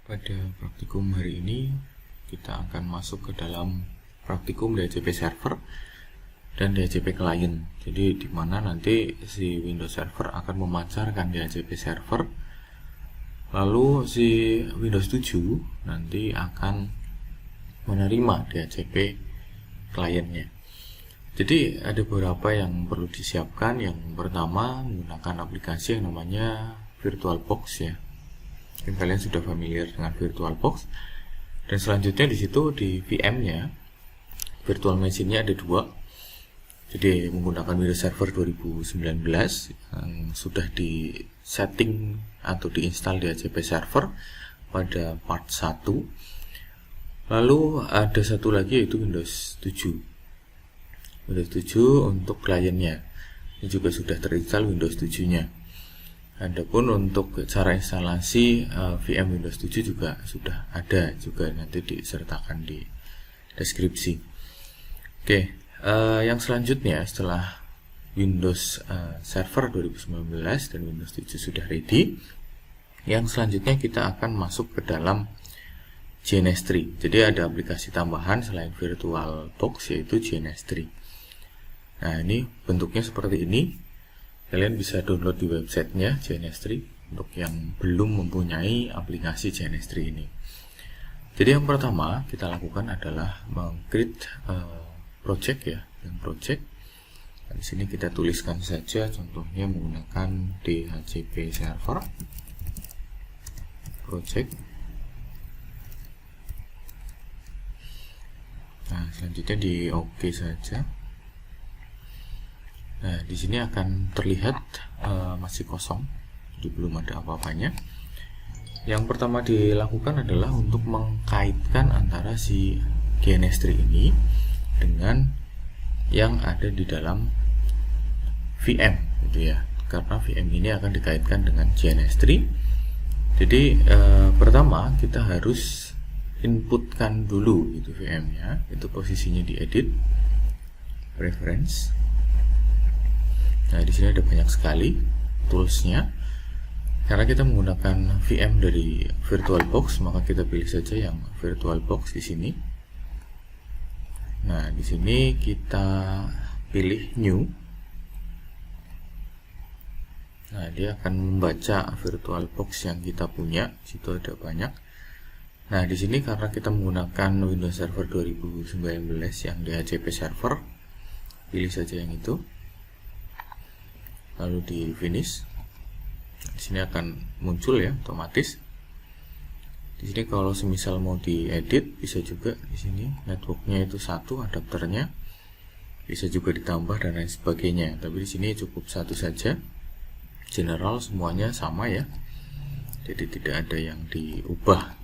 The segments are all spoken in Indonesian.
Pada praktikum hari ini kita akan masuk ke dalam praktikum DHCP server dan DHCP client. Jadi di mana nanti si Windows Server akan memancarkan DHCP server, lalu si Windows 7 nanti akan menerima DHCP kliennya. Jadi ada beberapa yang perlu disiapkan. Yang pertama, menggunakan aplikasi yang namanya VirtualBox ya. Mungkin kalian sudah familiar dengan VirtualBox. Dan selanjutnya di situ di VM-nya, virtual machine-nya ada dua. Jadi menggunakan Windows Server 2019 yang sudah di setting atau diinstal DHCP server pada part 1. Lalu ada satu lagi yaitu Windows 7. Windows 7 untuk kliennya. Ini juga sudah terinstall Windows 7-nya. Adapun untuk cara instalasi VM Windows 7 juga sudah ada, juga nanti disertakan di deskripsi. Oke, yang selanjutnya setelah Windows Server 2019 dan Windows 7 sudah ready, yang selanjutnya kita akan masuk ke dalam GNS3. Jadi ada aplikasi tambahan selain VirtualBox yaitu GNS3. Nah, ini bentuknya seperti ini. Kalian bisa download di websitenya GNS3 untuk yang belum mempunyai aplikasi GNS3 ini. Jadi yang pertama kita lakukan adalah meng-create project ya, dan project. Dan di sini kita tuliskan saja contohnya menggunakan DHCP server project. Nah, selanjutnya di OK saja. Nah, di sini akan terlihat masih kosong, jadi belum ada apa-apanya. Yang pertama dilakukan adalah untuk mengkaitkan antara si GNS3 ini dengan yang ada di dalam VM, gitu ya. Karena VM ini akan dikaitkan dengan GNS3. Jadi pertama kita harus inputkan dulu itu VM-nya, itu posisinya di edit, preference. Nah, di sini ada banyak sekali toolsnya. Karena kita menggunakan VM dari VirtualBox, maka kita pilih saja yang VirtualBox di sini. Nah, di sini kita pilih New. Nah, dia akan membaca VirtualBox yang kita punya. Di situ ada banyak. Nah, di sini karena kita menggunakan Windows Server 2019 yang DHCP server, pilih saja yang itu. Lalu di finish. Di sini akan muncul ya otomatis. Di sini kalau semisal mau diedit bisa juga di sini networknya itu satu, adapternya bisa juga ditambah dan lain sebagainya. Tapi di sini cukup satu saja. General semuanya sama ya. Jadi tidak ada yang diubah.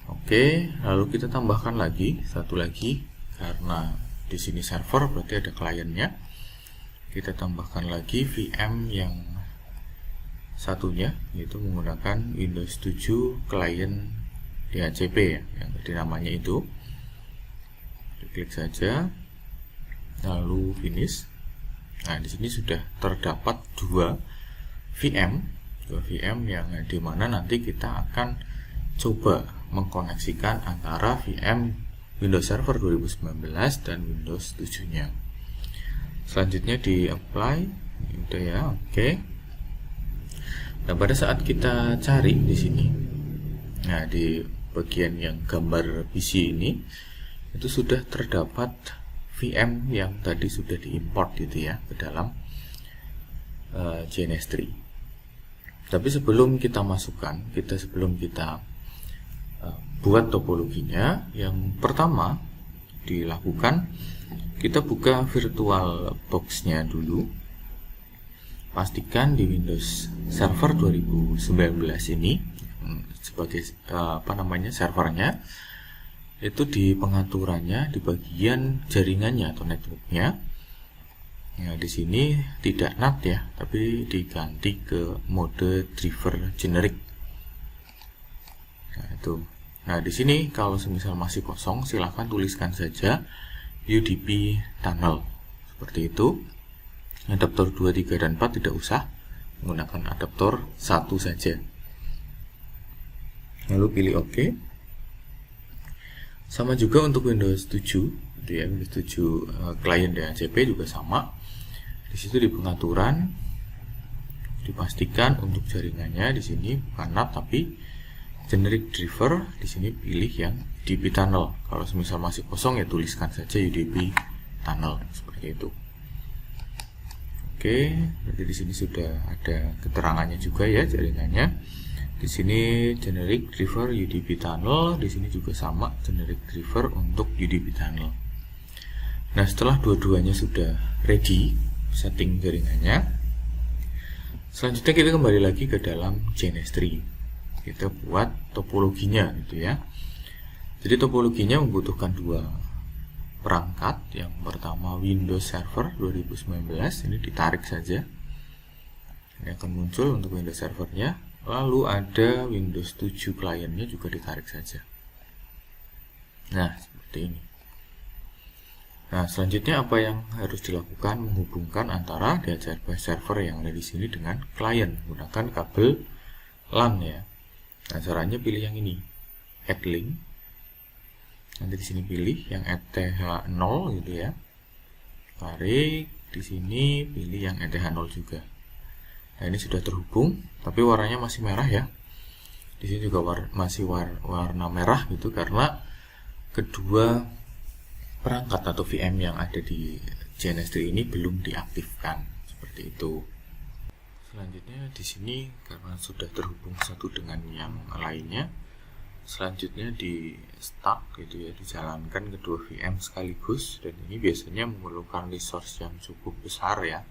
Oke, lalu kita tambahkan lagi satu lagi karena di sini server berarti ada kliennya. Kita tambahkan lagi VM yang satunya, yaitu menggunakan Windows 7 Client DHCP ya, yang tadi namanya itu. Klik saja, lalu finish. Nah, di sini sudah terdapat dua VM yang dimana nanti kita akan coba mengkoneksikan antara VM Windows Server 2019 dan Windows 7-nya. Selanjutnya di apply, udah ya, oke. Nah, pada saat kita cari di sini, nah di bagian yang gambar PC ini, itu sudah terdapat VM yang tadi sudah diimport gitu ya ke dalam GNS3. Tapi sebelum kita masukkan, sebelum kita buat topologinya, yang pertama dilakukan, kita buka VirtualBox-nya dulu. Pastikan di Windows Server 2019 ini sebagai servernya, itu di pengaturannya di bagian jaringannya atau networknya. Ya, di sini tidak NAT ya, tapi diganti ke mode driver generic. Nah, itu. Nah, di sini kalau semisal masih kosong, silahkan tuliskan saja UDP tunnel seperti itu. Adaptor 2, 3, dan 4 tidak usah, menggunakan adaptor 1 saja. lalu pilih OK. Sama juga untuk Windows 7 gitu ya, Windows 7 klien DHCP juga sama. Di situ di pengaturan dipastikan untuk jaringannya di sini bukan NAT tapi generic driver. Di sini pilih yang UDP tunnel. Kalau misal masih kosong ya tuliskan saja UDP tunnel seperti itu. Oke, berarti di sini sudah ada keterangannya juga ya jaringannya. Di sini generic driver UDP tunnel, di sini juga sama generic driver untuk UDP tunnel. Nah, setelah dua-duanya sudah ready setting jaringannya, selanjutnya kita kembali lagi ke dalam JNS3. Kita buat topologinya gitu ya. Jadi topologinya membutuhkan dua perangkat. Yang pertama Windows Server 2019, ini ditarik saja. Ini akan muncul untuk Windows Servernya. Lalu ada Windows 7 kliennya juga ditarik saja. Nah, seperti ini. Nah, selanjutnya apa yang harus dilakukan? Menghubungkan antara DHCP server yang ada di sini dengan klien menggunakan kabel LAN ya. Nah, caranya pilih yang ini, add link. Nanti di sini pilih yang ETH0 gitu ya. Tarik di sini, pilih yang ETH0 juga. Nah, ini sudah terhubung, tapi warnanya masih merah ya. Di sini juga masih warna merah gitu karena kedua perangkat atau VM yang ada di JNS3 ini belum diaktifkan seperti itu. Selanjutnya di sini karena sudah terhubung satu dengan yang lainnya, selanjutnya di start gitu ya, dijalankan kedua VM sekaligus, dan ini biasanya memerlukan resource yang cukup besar ya.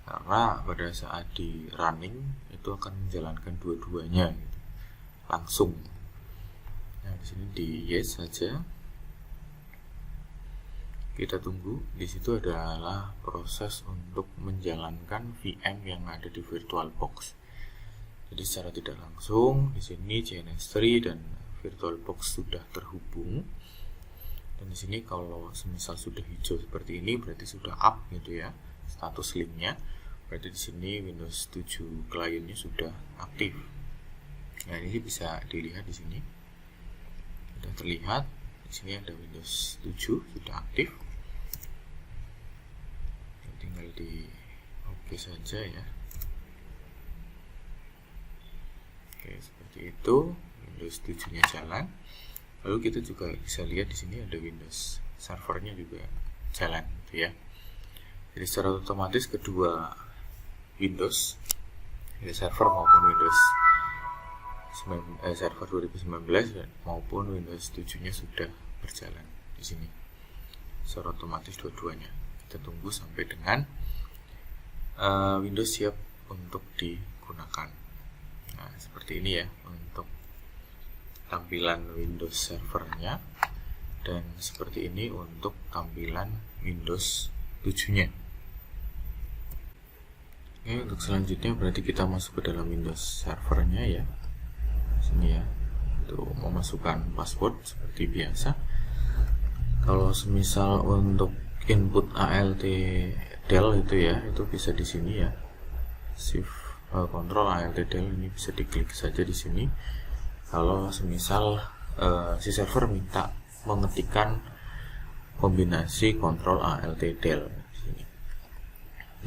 Karena pada saat di running itu akan menjalankan dua-duanya gitu, langsung. Nah, di sini di yes saja. Kita tunggu. Di situ adalah proses untuk menjalankan VM yang ada di VirtualBox. Jadi secara tidak langsung di sini JNS3 dan VirtualBox sudah terhubung. Dan di sini kalau semisal sudah hijau seperti ini berarti sudah up gitu ya, status linknya. Berarti di sini Windows 7 kliennya sudah aktif. Nah, ini bisa dilihat di sini. Sudah terlihat di sini ada Windows 7 sudah aktif. Tinggal di OK saja ya. Oke, seperti itu Windows 7-nya jalan. Lalu kita juga bisa lihat di sini ada Windows servernya juga jalan gitu ya. Jadi secara otomatis kedua Windows Server maupun Windows Server 2019 maupun Windows 7-nya sudah berjalan di sini. Secara otomatis dua-duanya. Kita tunggu sampai dengan Windows siap untuk digunakan. Nah, seperti ini ya untuk tampilan Windows servernya, dan seperti ini untuk tampilan Windows 7-nya. Oke, untuk selanjutnya berarti kita masuk ke dalam Windows servernya ya. Sini ya. Itu memasukkan password seperti biasa. Kalau semisal untuk input ALT del itu ya, itu bisa di sini ya. Shift Control ALT del ini bisa diklik saja di sini. Kalau semisal si server minta mengetikkan kombinasi Control ALT del di sini.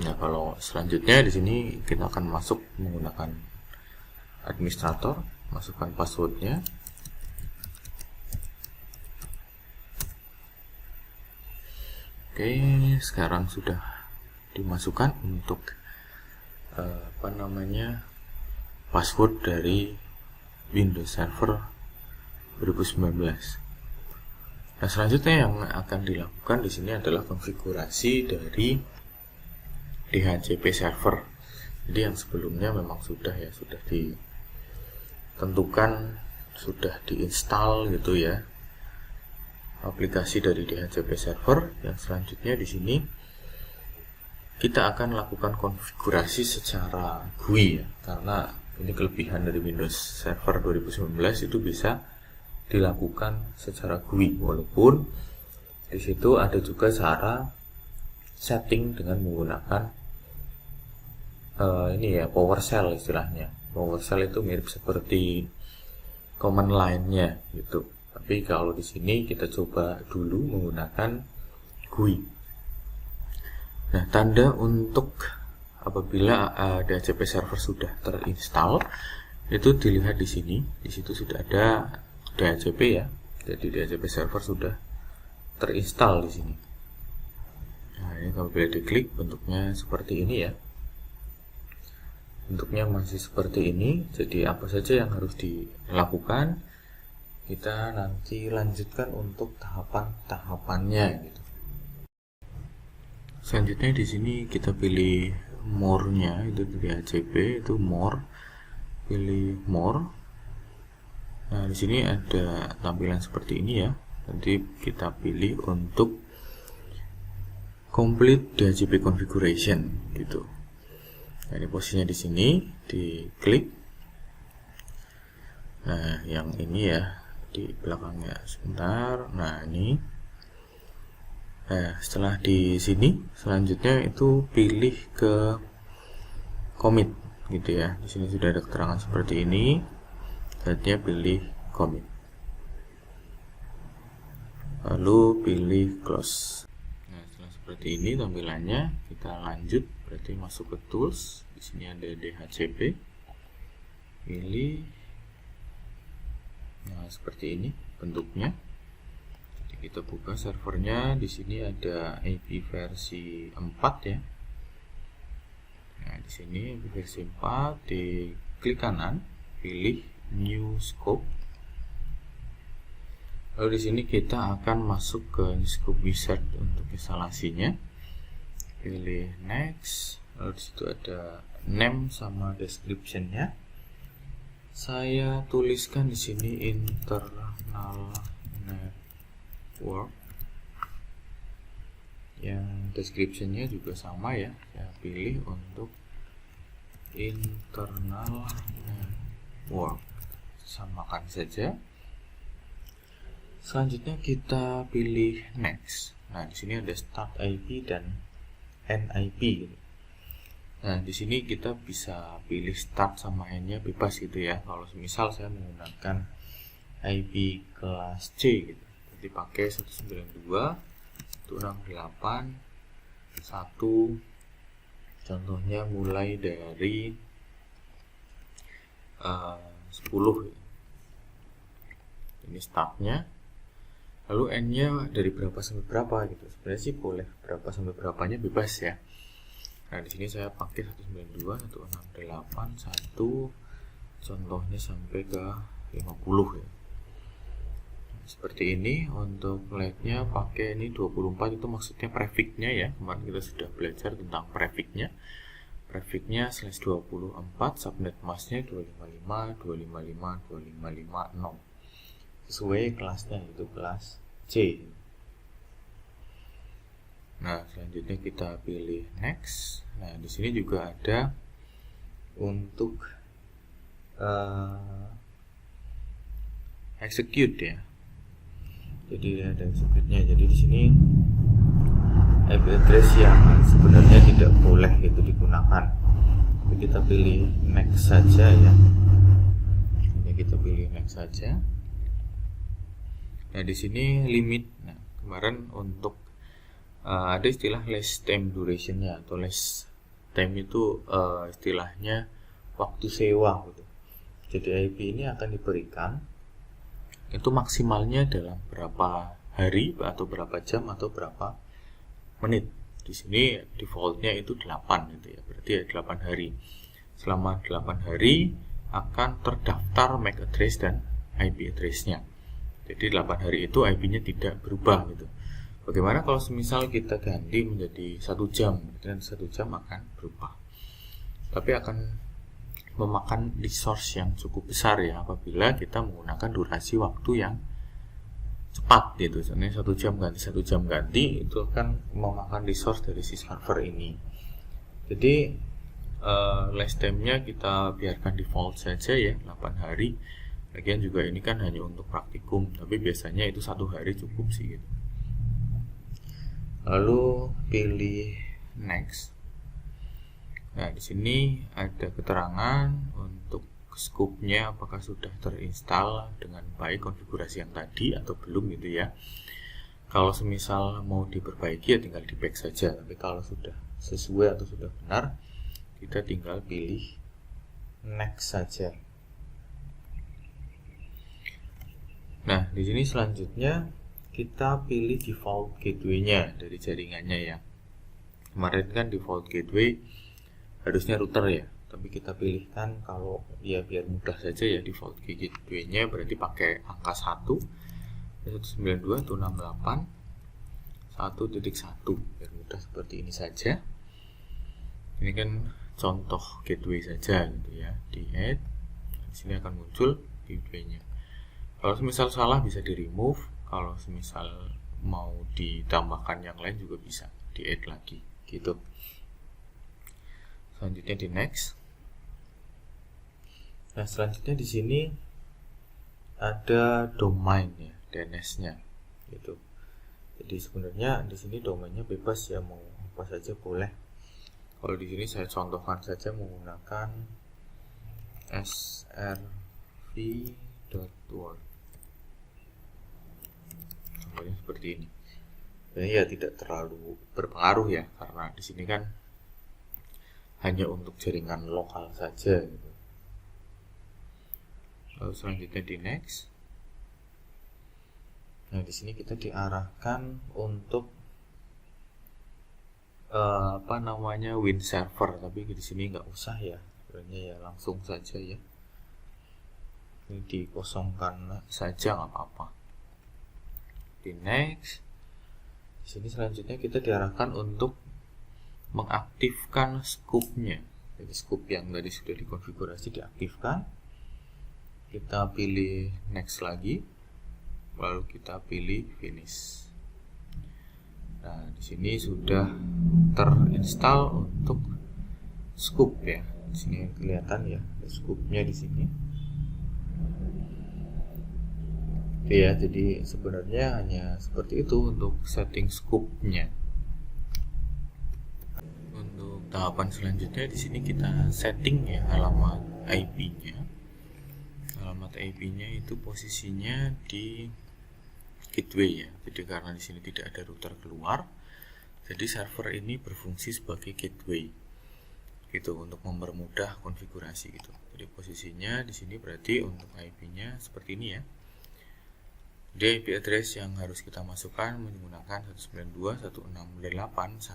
Nah, kalau selanjutnya di sini kita akan masuk menggunakan administrator, masukkan passwordnya. Oke, sekarang sudah dimasukkan untuk password dari Windows Server 2019. Nah, selanjutnya yang akan dilakukan di sini adalah konfigurasi dari DHCP server. Jadi yang sebelumnya memang sudah ditentukan, sudah diinstal gitu ya aplikasi dari DHCP server. Yang selanjutnya di sini kita akan lakukan konfigurasi secara GUI ya, karena ini kelebihan dari Windows Server 2019 itu bisa dilakukan secara GUI, walaupun di situ ada juga cara setting dengan menggunakan ini ya PowerShell istilahnya. PowerShell itu mirip seperti command line-nya gitu. Tapi kalau di sini kita coba dulu menggunakan GUI. Nah, tanda untuk apabila DHCP server sudah terinstall itu dilihat di sini. Di situ sudah ada DHCP ya. Jadi DHCP server sudah terinstall di sini. Nah, ini apabila diklik bentuknya seperti ini ya. Bentuknya masih seperti ini. Jadi apa saja yang harus dilakukan, kita nanti lanjutkan untuk tahapan-tahapannya gitu. Selanjutnya di sini kita pilih more-nya, itu di DHCP itu more, pilih more. Nah, di sini ada tampilan seperti ini ya. Nanti kita pilih untuk complete DHCP configuration gitu. Nah, ini posisinya di sini, diklik. Nah, yang ini ya di belakangnya sebentar. Nah, ini. Nah, setelah di sini, selanjutnya itu pilih ke commit gitu ya. Di sini sudah ada keterangan seperti ini. Selanjutnya pilih commit. Lalu pilih close. Nah, setelah seperti ini tampilannya, kita lanjut. Berarti masuk ke tools. Di sini ada DHCP. Pilih. Nah, seperti ini bentuknya. Jadi kita buka servernya. Di sini ada IP versi 4 ya. Nah, di sini IP versi 4, di klik kanan, pilih new scope. Lalu di sini kita akan masuk ke scope wizard untuk instalasinya. Pilih next. Lalu di situ ada name sama description-nya. Saya tuliskan di sini internal network. Yang description-nya juga sama ya. Saya pilih untuk internal network. Samakan saja. Selanjutnya kita pilih next. Nah, di sini ada start IP dan end IP gitu. Nah, di sini kita bisa pilih start sama end-nya bebas gitu ya. Kalau misal saya menggunakan IP kelas C gitu. Jadi pakai 192.168.1. Contohnya mulai dari 10. Ini startnya. Lalu n-nya dari berapa sampai berapa gitu. Sebenarnya sih boleh berapa sampai berapanya bebas ya. Nah, di sini saya pakai 192.168.1, contohnya sampai ke 50 ya. Seperti ini. Untuk LED-nya pakai ini 24, itu maksudnya prefix-nya ya. Kemarin kita sudah belajar tentang prefix-nya. Prefix-nya /24, subnet mask-nya 255.255.255.0. Sesuai kelasnya, itu kelas C. Nah, selanjutnya kita pilih next. Nah, di sini juga ada untuk execute ya. Jadi ada execute-nya. Jadi di sini IP address yang sebenarnya tidak boleh itu digunakan. Jadi kita pilih next saja ya. Ini kita pilih next saja. Nah, di sini limit. Nah, kemarin untuk ada istilah less time duration-nya, atau less time itu istilahnya waktu sewa gitu. Jadi IP ini akan diberikan itu maksimalnya dalam berapa hari atau berapa jam atau berapa menit. Di sini defaultnya itu 8 gitu ya. Berarti ya 8 hari. Selama 8 hari akan terdaftar MAC address dan IP address-nya. Jadi 8 hari itu IP-nya tidak berubah gitu. Bagaimana kalau semisal kita ganti menjadi 1 jam, dan 1 jam akan berubah. Tapi akan memakan resource yang cukup besar ya apabila kita menggunakan durasi waktu yang cepat gitu. Misalnya 1 jam ganti itu akan memakan resource dari si server ini. Jadi last time-nya kita biarkan default saja ya, 8 hari. Lagian juga ini kan hanya untuk praktikum, tapi biasanya itu 1 hari cukup sih gitu. Lalu pilih next. Nah, di sini ada keterangan untuk scoop-nya apakah sudah terinstall dengan baik konfigurasi yang tadi atau belum gitu ya. Kalau semisal mau diperbaiki ya tinggal di back saja, tapi kalau sudah sesuai atau sudah benar, kita tinggal pilih next saja. Nah, di sini selanjutnya kita pilih default gateway-nya dari jaringannya ya. Kemarin kan default gateway harusnya router ya, tapi kita pilihkan kalau ya biar mudah saja ya, default gateway-nya berarti pakai angka 1 192.168.1.1 biar mudah seperti ini saja. Ini kan contoh gateway saja gitu ya, di add. Di sini akan muncul gateway-nya. Kalau semisal salah bisa di remove, kalau semisal mau ditambahkan yang lain juga bisa di add lagi gitu. Selanjutnya di next. Nah, selanjutnya di sini ada domain ya, DNS-nya gitu. Jadi sebenarnya di sini domainnya bebas ya, mau apa saja boleh. Kalau di sini saya contohkan saja menggunakan srv.org. Contohnya seperti ini. Dan ya tidak terlalu berpengaruh ya, karena di sini kan hanya untuk jaringan lokal saja gitu. Lalu selanjutnya di next. Nah, di sini kita diarahkan untuk win server, tapi di sini nggak usah ya, sebenarnya ya langsung saja ya. Ini dikosongkan saja nggak apa-apa. Di next. Di sini selanjutnya kita diarahkan untuk mengaktifkan scoop-nya. Jadi scoop yang tadi sudah dikonfigurasi diaktifkan. Kita pilih next lagi, lalu kita pilih finish. Nah, di sini sudah terinstall untuk scoop ya. Di sini kelihatan ya, scoop-nya di sini. Oke ya, jadi sebenarnya hanya seperti itu untuk setting scoop-nya. Untuk tahapan selanjutnya di sini kita setting ya alamat IP-nya. Alamat IP-nya itu posisinya di gateway ya. Jadi karena di sini tidak ada router keluar, jadi server ini berfungsi sebagai gateway gitu untuk mempermudah konfigurasi gitu. Jadi posisinya di sini berarti untuk IP-nya seperti ini ya. Jadi IP address yang harus kita masukkan menggunakan 192.168.1.1,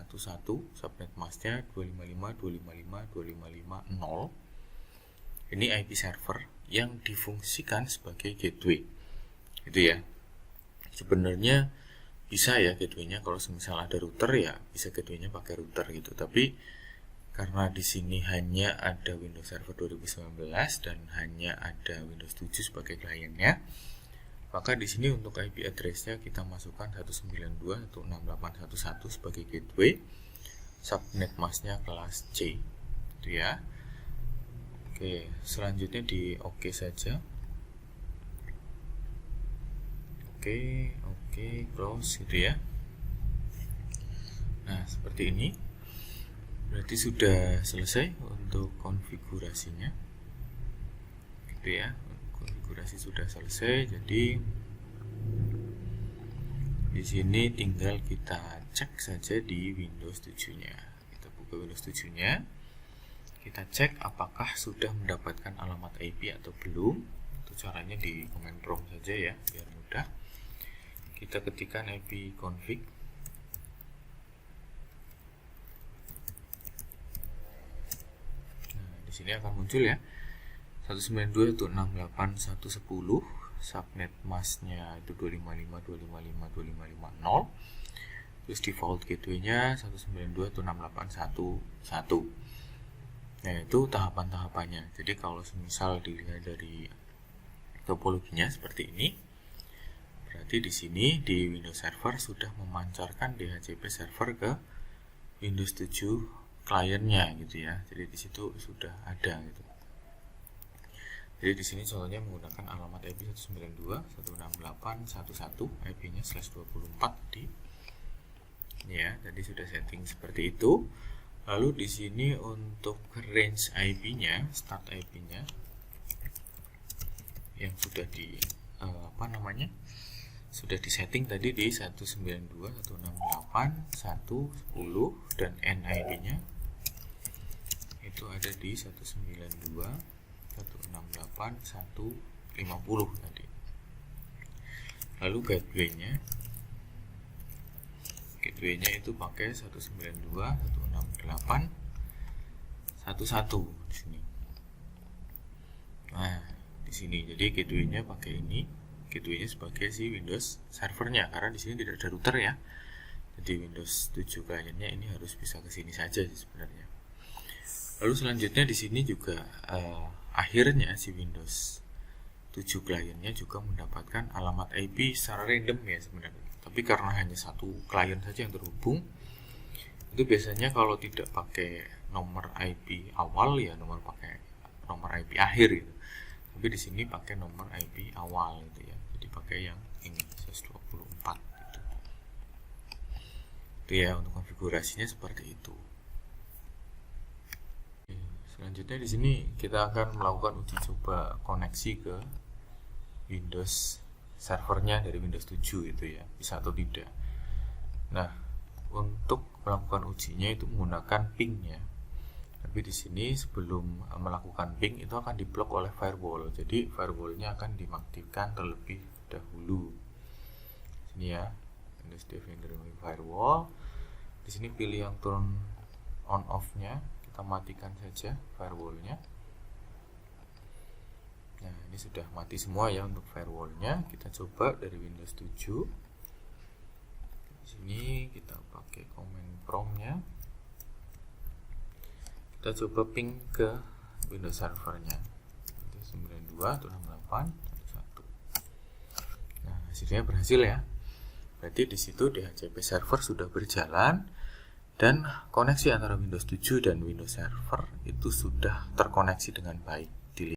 subnet masknya 255.255.255.0. Ini IP server yang difungsikan sebagai gateway gitu ya. Sebenarnya bisa ya gateway-nya kalau semisal ada router ya bisa gateway-nya pakai router gitu, tapi karena di sini hanya ada Windows Server 2019 dan hanya ada Windows 7 sebagai kliennya, maka di sini untuk IP address-nya kita masukkan 192.168.1.1 sebagai gateway, subnet masknya kelas C itu ya. Oke, selanjutnya di OK saja. Oke, close gitu ya. Nah, seperti ini. Berarti sudah selesai untuk konfigurasinya. Gitu ya. Konfigurasi sudah selesai. Jadi di sini tinggal kita cek saja di Windows 7-nya. Kita buka Windows 7-nya. Kita cek apakah sudah mendapatkan alamat IP atau belum. Itu caranya di command prompt saja ya, biar mudah. Kita ketikkan IP config. Nah, di sini akan muncul ya 192.168.1.10, subnet masknya itu 255.255.255.0, terus default gateway-nya 192.168.1.1. Nah, itu tahapan-tahapannya. Jadi kalau semisal dilihat dari topologinya seperti ini, berarti di sini di Windows Server sudah memancarkan DHCP server ke Windows 7 kliennya gitu ya. Jadi di situ sudah ada gitu. Jadi di sini contohnya menggunakan alamat IP 192.168.1.1, IP-nya /24 di ya. Jadi sudah setting seperti itu. Lalu di sini untuk range IP-nya, start IP-nya yang sudah di sudah disetting tadi di 192.168.1.10 dan NID-nya itu ada di 192.168.1.50 tadi. Lalu gateway-nya itu pakai 192.168.1.1 di sini. Nah, di sini jadi gateway-nya pakai ini. Gateway-nya sebagai si Windows servernya, karena di sini tidak ada router ya. Jadi Windows 7 kliennya ini harus bisa ke sini saja sih sebenarnya. Lalu selanjutnya di sini juga akhirnya si Windows 7 kliennya juga mendapatkan alamat IP secara random ya sebenarnya. Tapi karena hanya satu klien saja yang terhubung, itu biasanya kalau tidak pakai nomor IP awal ya pakai nomor IP akhir gitu. Tapi di sini pakai nomor IP awal gitu ya. Jadi pakai yang ini 124 gitu. Itu ya untuk konfigurasinya seperti itu. Selanjutnya di sini kita akan melakukan uji coba koneksi ke Windows servernya dari Windows 7 itu ya, bisa atau tidak. Nah, untuk melakukan ujinya itu menggunakan ping ya. Tapi di sini sebelum melakukan ping itu akan diblok oleh firewall. Jadi firewallnya akan dimatikan terlebih dahulu. Sini ya, Windows Defender Firewall. Di sini pilih yang turn on off-nya, kita matikan saja firewallnya. Nah, ini sudah mati semua ya untuk firewallnya. Kita coba dari Windows 7. Di sini kita pakai command prompt-nya. Kita coba ping ke Windows servernya. 92.168.1.1. Nah, hasilnya berhasil ya. Berarti di situ DHCP server sudah berjalan dan koneksi antara Windows 7 dan Windows Server itu sudah terkoneksi dengan baik.